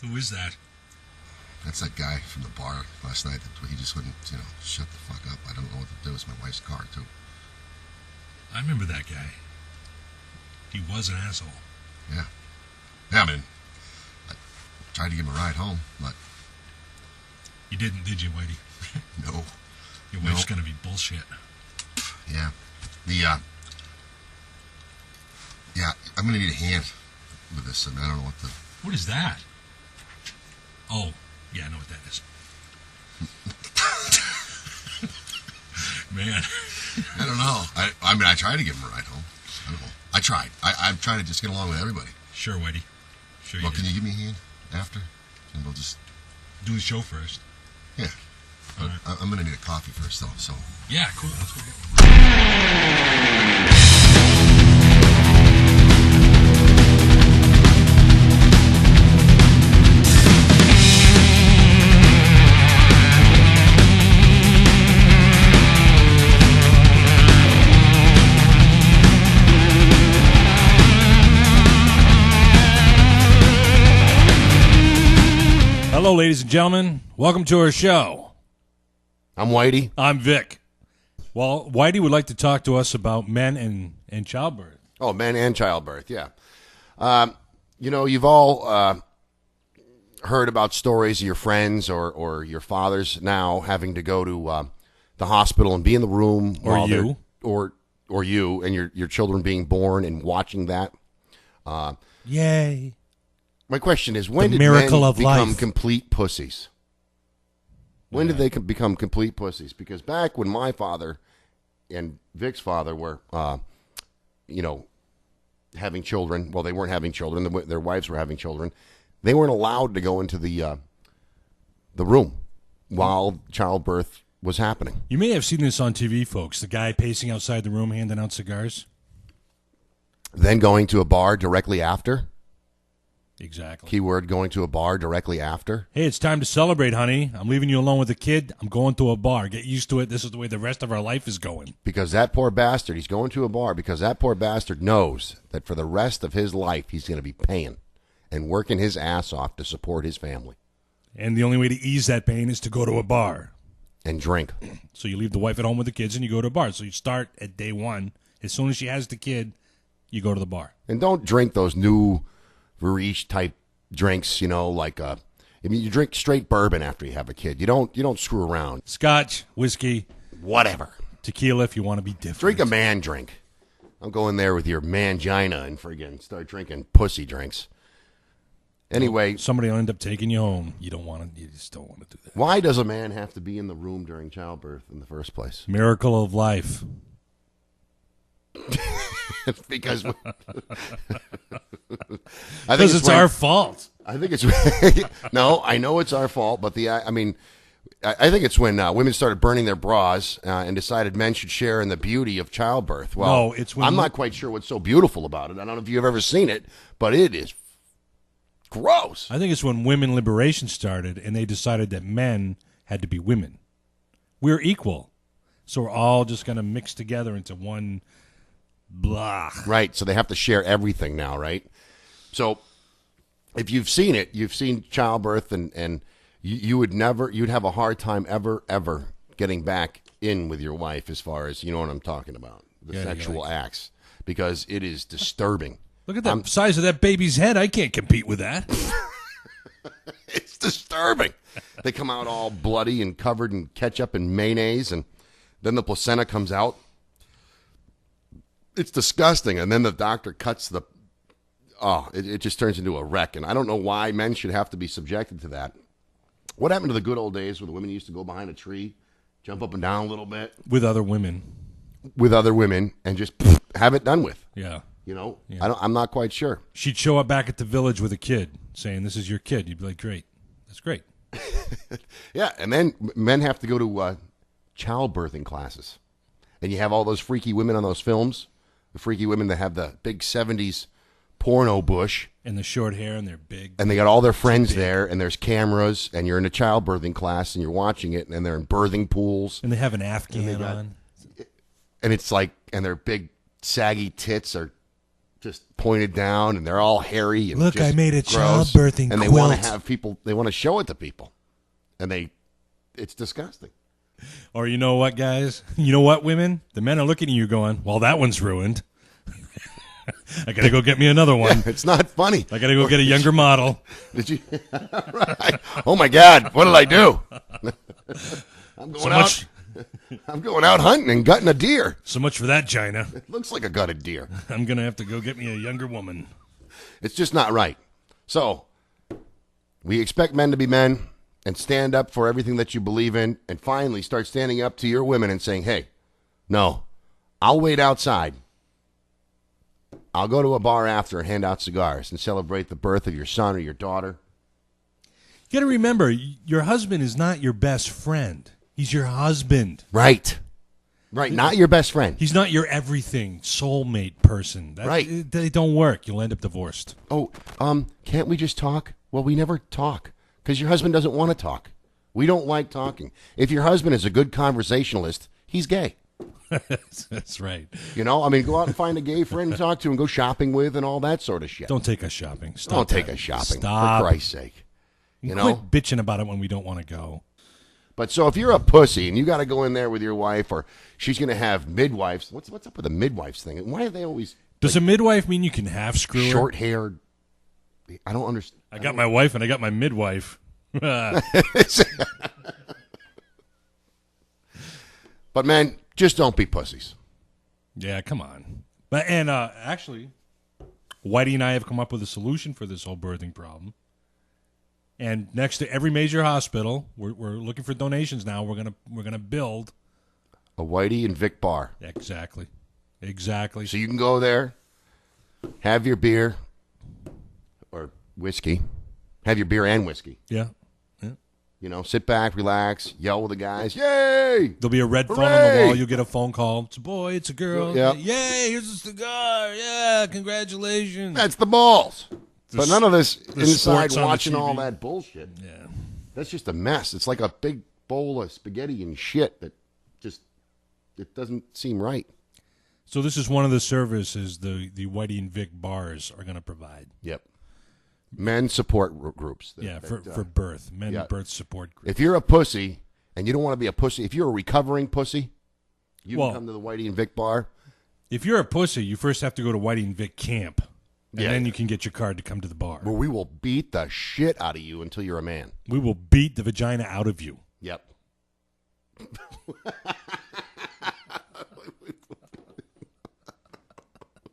Who is that? That's that guy from the bar last night. He just wouldn't, shut the fuck up. I don't know what to do. It's my wife's car, too. I remember that guy. He was an asshole. Yeah. Yeah, I mean, I tried to give him a ride home, but... You didn't, did you, Whitey? No. Your wife's gonna be bullshit. Yeah. Yeah, I'm gonna need a hand with this, and I don't know what the... What is that? Oh, yeah, I know what that is. Man. I don't know. I mean, I tried to give him a ride home. I don't know. I tried. I'm trying to just get along with everybody. Sure, Whitey. Sure you Well, did. can you give me a hand after? And we'll just... Do the show first. Yeah. All right. I'm going to need a coffee first, though, so... Yeah, cool. That's what we'll do. Hello, ladies and gentlemen. Welcome to our show. I'm Whitey. I'm Vic. Well, Whitey would like to talk to us about men and childbirth. Oh, men and childbirth, yeah. You've all heard about stories of your friends or your fathers now having to go to the hospital and be in the room. Or you. Or you and your children being born and watching that. Yay. My question is, when The did miracle men of become life. complete pussies? When did they become complete pussies? Because back when my father and Vic's father were, having children, well, they weren't having children. Their wives were having children. They weren't allowed to go into the room while childbirth was happening. You may have seen this on TV, folks. The guy pacing outside the room handing out cigars. Then going to a bar directly after. Exactly. Keyword, going to a bar directly after. Hey, it's time to celebrate, honey. I'm leaving you alone with the kid. I'm going to a bar. Get used to it. This is the way the rest of our life is going. Because that poor bastard, he's going to a bar because that poor bastard knows that for the rest of his life, he's going to be paying and working his ass off to support his family. And the only way to ease that pain is to go to a bar. And drink. So you leave the wife at home with the kids and you go to a bar. So you start at day one. As soon as she has the kid, you go to the bar. And don't drink those new Varish type drinks, you drink straight bourbon after you have a kid. You don't screw around. Scotch, whiskey, Whatever. tequila if you want to be different. Drink a man drink. Don't go in there with your mangina and friggin' start drinking pussy drinks. Anyway, Somebody will end up taking you home. You just don't want to do that. why does a man have to be in the room during childbirth in the first place? Miracle of life. It's because Because it's our fault. I think it's no. I know it's our fault, but I think it's when women started burning their bras and decided men should share in the beauty of childbirth. Well, No, it's when I'm not quite sure what's so beautiful about it. I don't know if you've ever seen it, but it is gross. I think it's when women liberation started and they decided that men had to be women. We're equal. So we're all just going to mix together into one blah. Right, so they have to share everything now, right? So if you've seen it, you've seen childbirth, and you'd have a hard time ever getting back in with your wife as far as, you know what I'm talking about, the sexual acts, because it is disturbing. Look at the size of that baby's head. I can't compete with that. It's disturbing. They come out all bloody and covered in ketchup and mayonnaise, and then the placenta comes out. It's disgusting. And then the doctor cuts it just turns into a wreck. And I don't know why men should have to be subjected to that. What happened to the good old days where the women used to go behind a tree, jump up and down a little bit? With other women. With other women and just have it done with. Yeah. Yeah. Yeah. I'm not quite sure. She'd show up back at the village with a kid saying, this is your kid. You'd be like, great. That's great. Yeah, and then men have to go to childbirthing classes. And you have all those freaky women on those films, the freaky women that have the big 70s porno bush. And the short hair and they're big. And they got all their friends there, and there's cameras, and you're in a childbirthing class, and you're watching it, and they're in birthing pools. And they have an Afghan on. And it's like, and their big saggy tits are just pointed down, and they're all hairy. And Look, just I made a gross, childbirthing and they quilt. want to have people. They want to show it to people, and it's disgusting. Or you know what, guys? You know what, women? The men are looking at you going, well, that one's ruined. I got to go get me another one. It's not funny. I got to go get a younger model. Did you? Right. Oh my God! What did I do? I'm going out hunting and gutting a deer. So much for that, China. It looks like a gutted deer. I'm going to have to go get me a younger woman. It's just not right. So we expect men to be men and stand up for everything that you believe in, and finally start standing up to your women and saying, hey, no, I'll wait outside. I'll go to a bar after and hand out cigars and celebrate the birth of your son or your daughter. You got to remember, your husband is not your best friend. He's your husband. Right. Right. Not your best friend. He's not your everything, soulmate person. Right. They don't work. You'll end up divorced. Oh, can't we just talk? Well, we never talk because your husband doesn't want to talk. We don't like talking. If your husband is a good conversationalist, he's gay. That's right. You know, I mean, go out and find a gay friend to talk to and go shopping with and all that sort of shit. Don't take us shopping. Stop Don't take that. us shopping, Stop. for Christ's sake. You know? Quit bitching about it when we don't want to go. But so if you're a pussy and you got to go in there with your wife, or she's going to have midwives. What's up with the midwives thing? And why are they always Does a midwife mean you can half screw her? short-haired? I don't understand. I got my wife and I got my midwife. But man, just don't be pussies. Yeah, come on. But actually, Whitey and I have come up with a solution for this whole birthing problem. And next to every major hospital, we're looking for donations now. We're gonna build A Whitey and Vic bar. exactly. So you can go there, have your beer or whiskey, have your beer and whiskey. Yeah. You know, sit back, relax, yell with the guys. Yay! There'll be a red phone on Hooray! the wall. You'll get a phone call. It's a boy. It's a girl. Yeah. Yay! Here's a cigar. Yeah! Congratulations. That's the balls. But none of this the inside sports on the watching all TV. that bullshit. Yeah. That's just a mess. It's like a big bowl of spaghetti and shit that just, it doesn't seem right. So this is one of the services the Whitey and Vic bars are going to provide. Yep. Men support groups. For birth. Men yeah. birth support groups. If you're a pussy and you don't want to be a pussy, if you're a recovering pussy, you Well- can come to the Whitey and Vic bar. If you're a pussy, you first have to go to Whitey and Vic camp. And Yeah. then you can get your card to come to the bar. Where we will beat the shit out of you until you're a man. We will beat the vagina out of you. Yep.